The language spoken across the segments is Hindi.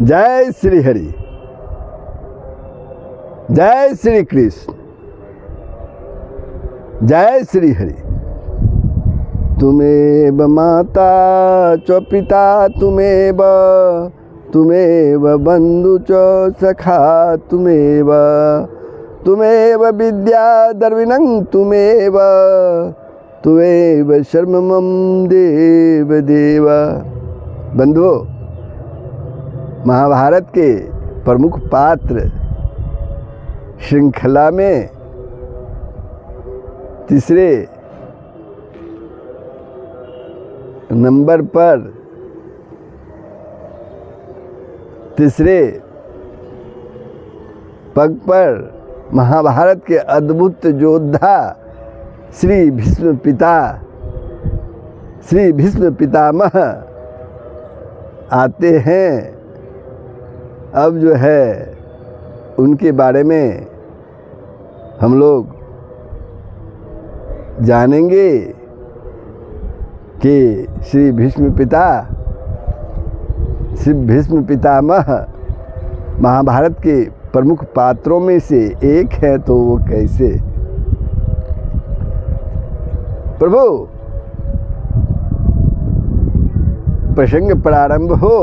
जय श्री हरि, जय श्री कृष्ण, जय श्री हरि। तुमेव माता च पिता तुमेव, तुमेव बंधु च सखा तुमेव, तुमेव विद्या द्रविणं तुमेव, तुमेव शर्ममं देव देव। बंधुओं, महाभारत के प्रमुख पात्र श्रृंखला में तीसरे नंबर पर तीसरे पग पर महाभारत के अद्भुत योद्धा श्री भीष्म पितामह आते हैं। अब जो है उनके बारे में हम लोग जानेंगे कि श्री भीष्म पितामह महाभारत के प्रमुख पात्रों में से एक है, तो वो कैसे। प्रभु, प्रसंग प्रारंभ हो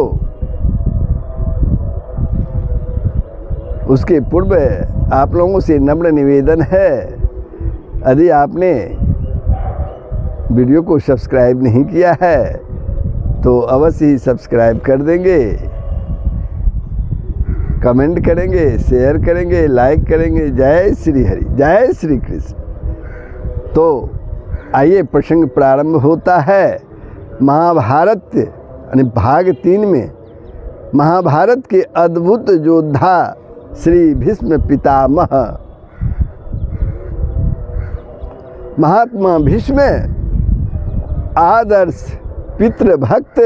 उसके पूर्व आप लोगों से नम्र निवेदन है, यदि आपने वीडियो को सब्सक्राइब नहीं किया है तो अवश्य ही सब्सक्राइब कर देंगे, कमेंट करेंगे, शेयर करेंगे, लाइक करेंगे। जय श्री हरि, जय श्री कृष्ण। तो आइए प्रसंग प्रारंभ होता है। महाभारत यानी भाग 3 में महाभारत के अद्भुत योद्धा श्री भीष्म पितामह महात्मा भीष्म आदर्श पितृभक्त,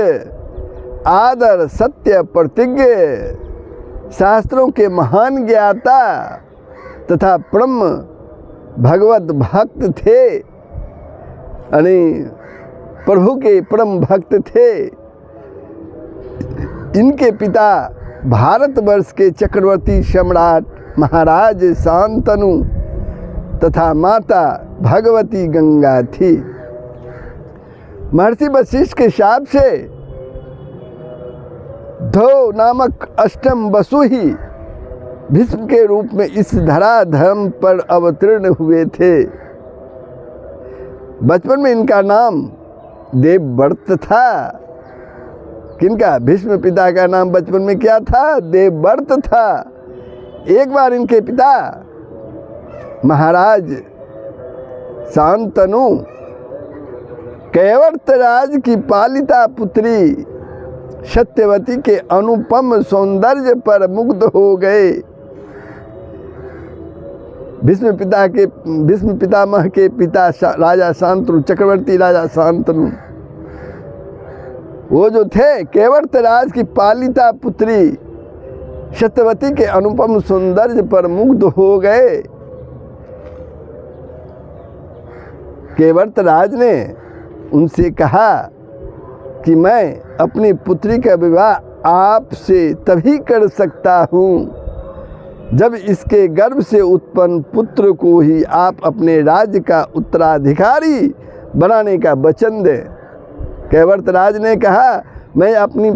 आदर सत्य प्रतिज्ञ, शास्त्रों के महान ज्ञाता तथा परम भगवत भक्त थे, यानी प्रभु के परम भक्त थे। इनके पिता भारतवर्ष के चक्रवर्ती सम्राट महाराज शांतनु तथा माता भगवती गंगा थी। महर्षि वशिष्ठ के शाप से धो नामक अष्टम वसु ही भीष्म के रूप में इस धराधर्म पर अवतीर्ण हुए थे। बचपन में इनका नाम देवव्रत था। किनका? भीष्म पिता का नाम बचपन में क्या था? देवव्रत था। एक बार इनके पिता महाराज शांतनु कैवर्त राज की पालिता पुत्री सत्यवती के अनुपम सौंदर्य पर मुग्ध हो गए। भीष्म पितामह के पिता राजा शांतनु, चक्रवर्ती राजा शांतनु, वो जो थे कैवर्त राज की पालिता पुत्री सत्यवती के अनुपम सौंदर्य पर मुग्ध हो गए। कैवर्त राज ने उनसे कहा कि मैं अपनी पुत्री का विवाह आपसे तभी कर सकता हूँ जब इसके गर्भ से उत्पन्न पुत्र को ही आप अपने राज्य का उत्तराधिकारी बनाने का वचन दें। कैवर्त राज ने कहा, मैं अपनी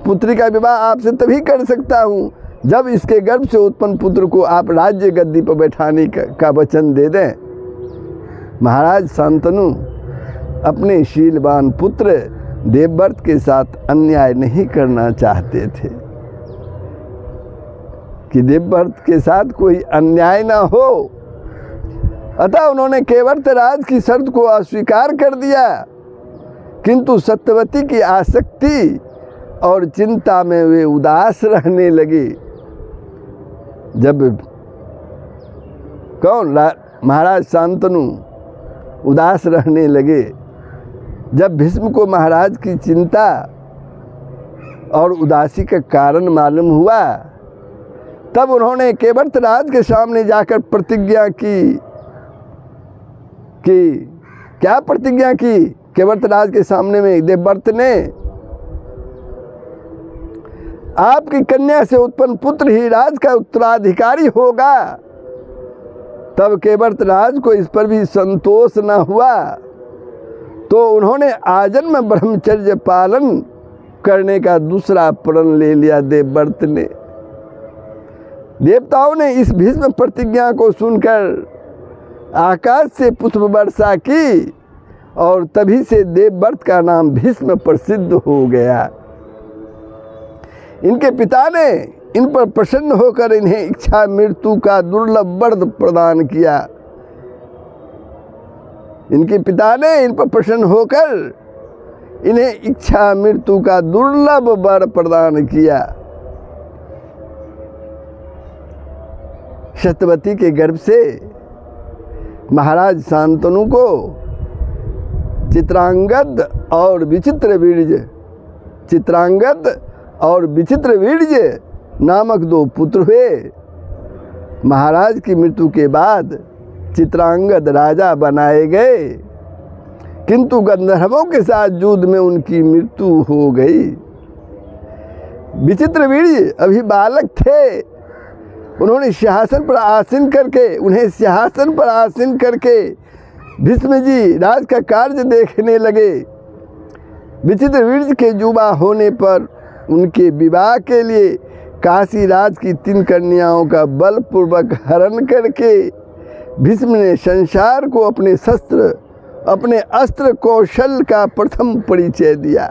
पुत्री का विवाह आपसे तभी कर सकता हूँ जब इसके गर्भ से उत्पन्न पुत्र को आप राज्य गद्दी पर बैठाने का वचन दे दें। महाराज शांतनु अपने शीलवान पुत्र देवव्रत के साथ अन्याय नहीं करना चाहते थे कि देवव्रत के साथ कोई अन्याय ना हो। अतः उन्होंने कैवर्त राज की शर्त को अस्वीकार कर दिया, किंतु सत्यवती की आसक्ति और चिंता में वे उदास रहने लगे। जब महाराज शांतनु उदास रहने लगे, जब भीष्म को महाराज की चिंता और उदासी का कारण मालूम हुआ, तब उन्होंने कैवर्त राज के सामने जाकर प्रतिज्ञा की कि क्या प्रतिज्ञा की? कैवर्त राज के सामने में देवव्रत ने, आपकी कन्या से उत्पन्न पुत्र ही राज का उत्तराधिकारी होगा। तब केवट राज को इस पर भी संतोष न हुआ, तो उन्होंने आजन्म ब्रह्मचर्य पालन करने का दूसरा प्रण ले लिया देवव्रत ने। देवताओं ने इस भीष्म प्रतिज्ञा को सुनकर आकाश से पुष्प वर्षा की और तभी से देवव्रत का नाम भीष्म प्रसिद्ध हो गया। इनके पिता ने इन पर प्रसन्न होकर इन्हें इच्छा मृत्यु का दुर्लभ वर प्रदान किया। इनके पिता ने इन पर प्रसन्न होकर इन्हें इच्छा मृत्यु का दुर्लभ वर प्रदान किया। सत्यवती के गर्भ से महाराज शांतनु को चित्रांगद और विचित्र वीर्य नामक 2 पुत्र हुए। महाराज की मृत्यु के बाद चित्रांगद राजा बनाए गए, किंतु गंधर्वों के साथ युद्ध में उनकी मृत्यु हो गई। विचित्र वीर्य अभी बालक थे। उन्हें सिंहासन पर आसीन करके भीष्म जी राज का कार्य देखने लगे। विचित्र वीर्य के युवा होने पर उनके विवाह के लिए काशी राज की 3 कन्याओं का बलपूर्वक हरण करके भीष्म ने संसार को अपने अस्त्र कौशल का प्रथम परिचय दिया।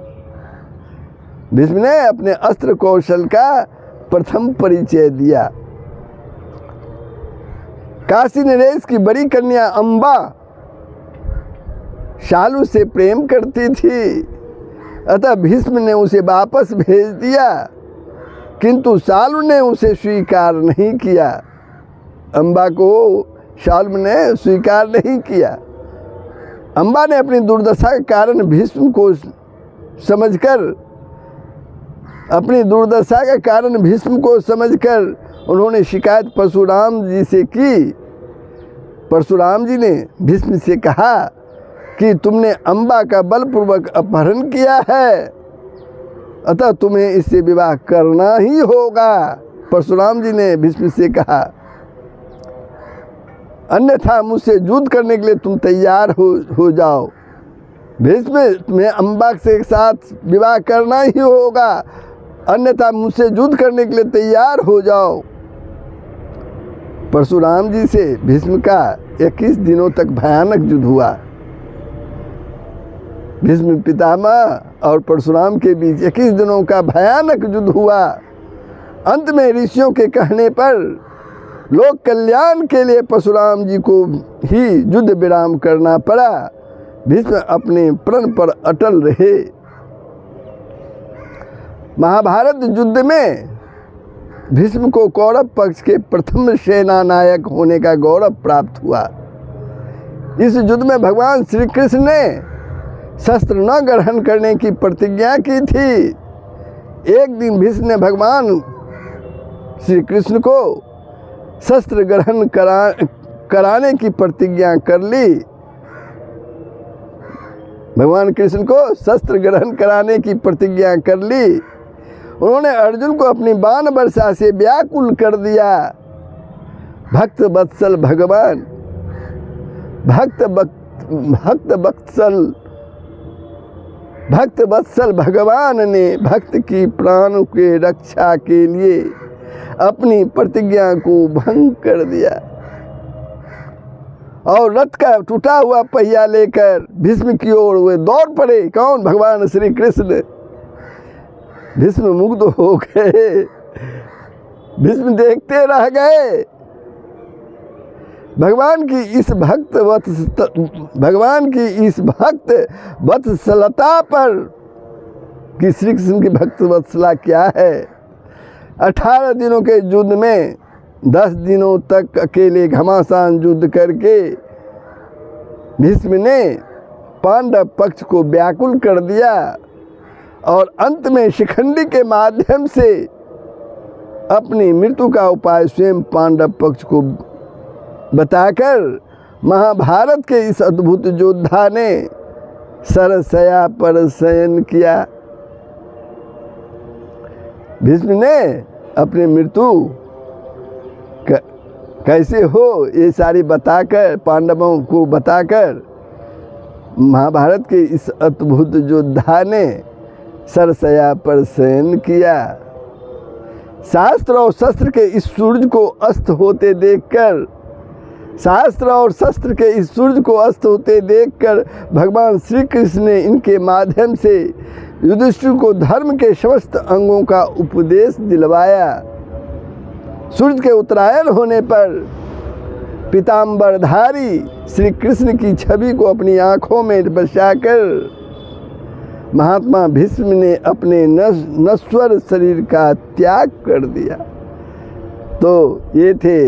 भीष्म ने अपने अस्त्र कौशल का प्रथम परिचय दिया। काशी नरेश की बड़ी कन्या अम्बा शालू से प्रेम करती थी, अतः भीष्म ने उसे वापस भेज दिया, किंतु शालू ने उसे स्वीकार नहीं किया। अम्बा को शालू ने स्वीकार नहीं किया। अम्बा ने अपनी दुर्दशा के कारण भीष्म को समझकर उन्होंने शिकायत परशुराम जी से की। परशुराम जी ने भीष्म से कहा कि तुमने अम्बा का बलपूर्वक अपहरण किया है, अतः तुम्हें इससे विवाह करना ही होगा। परशुराम जी ने भीष्म से कहा, अन्यथा मुझसे युद्ध करने के लिए तुम तैयार हो जाओ। भीष्म, तुम्हें अम्बा के साथ विवाह करना ही होगा, अन्यथा मुझसे युद्ध करने के लिए तैयार हो जाओ। परशुराम जी से भीष्म का 21 दिनों तक भयानक युद्ध हुआ। भीष्म पितामह और परशुराम के बीच 21 दिनों का भयानक युद्ध हुआ। अंत में ऋषियों के कहने पर लोक कल्याण के लिए परशुराम जी को ही युद्ध विराम करना पड़ा। भीष्म अपने प्रण पर अटल रहे। महाभारत युद्ध में भीष्म को कौरव पक्ष के प्रथम सेना नायक होने का गौरव प्राप्त हुआ। इस युद्ध में भगवान श्री कृष्ण ने शस्त्र न ग्रहण करने की प्रतिज्ञा की थी। एक दिन भीष्म ने भगवान श्री कृष्ण को शस्त्र ग्रहण कराने की प्रतिज्ञा कर ली। भगवान कृष्ण को शस्त्र ग्रहण कराने की प्रतिज्ञा कर ली। उन्होंने अर्जुन को अपनी बाण वर्षा से व्याकुल कर दिया। भक्त वत्सल भगवान ने भक्त की प्राण के रक्षा के लिए अपनी प्रतिज्ञा को भंग कर दिया और रथ का टूटा हुआ पहिया लेकर भीष्म की ओर वे दौड़ पड़े। कौन? भगवान श्री कृष्ण। भीष्म मुग्ध हो गए। भीष्म देखते रह गए। भगवान की इस भक्त वत्सलता पर कि श्री कृष्ण की भक्त वत्सला क्या है। 18 दिनों के युद्ध में 10 दिनों तक अकेले घमासान युद्ध करके भीष्म ने पांडव पक्ष को व्याकुल कर दिया और अंत में शिखंडी के माध्यम से अपनी मृत्यु का उपाय स्वयं पांडव पक्ष को बताकर महाभारत के इस अद्भुत योद्धा ने सरसया पर शयन किया। भीष्म ने अपनी मृत्यु कैसे हो ये सारी बताकर, पांडवों को बताकर, महाभारत के इस अद्भुत योद्धा ने सरसया पर शयन किया। शास्त्र और शस्त्र के इस सूरज को अस्त होते देखकर, शास्त्र और शस्त्र के इस सूरज को अस्त होते देखकर भगवान श्री कृष्ण ने इनके माध्यम से युधिष्ठिर को धर्म के समस्त अंगों का उपदेश दिलवाया। सूरज के उत्तरायण होने पर पीताम्बरधारी श्री कृष्ण की छवि को अपनी आँखों में बसाकर महात्मा भीष्म ने अपने नश्वर शरीर का त्याग कर दिया। तो ये थे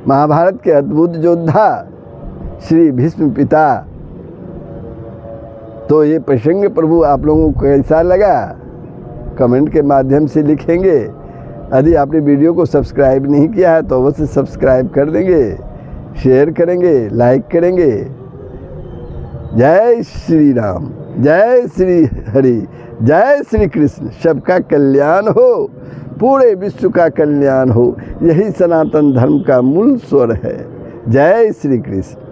महाभारत के अद्भुत योद्धा श्री भीष्म पिता। तो ये प्रसंग प्रभु आप लोगों को कैसा लगा कमेंट के माध्यम से लिखेंगे। यदि आपने वीडियो को सब्सक्राइब नहीं किया है तो अवश्य सब्सक्राइब कर देंगे, शेयर करेंगे, लाइक करेंगे। जय श्री राम, जय श्री हरि, जय श्री कृष्ण। सबका कल्याण हो, पूरे विश्व का कल्याण हो, यही सनातन धर्म का मूल स्वर है। जय श्री कृष्ण।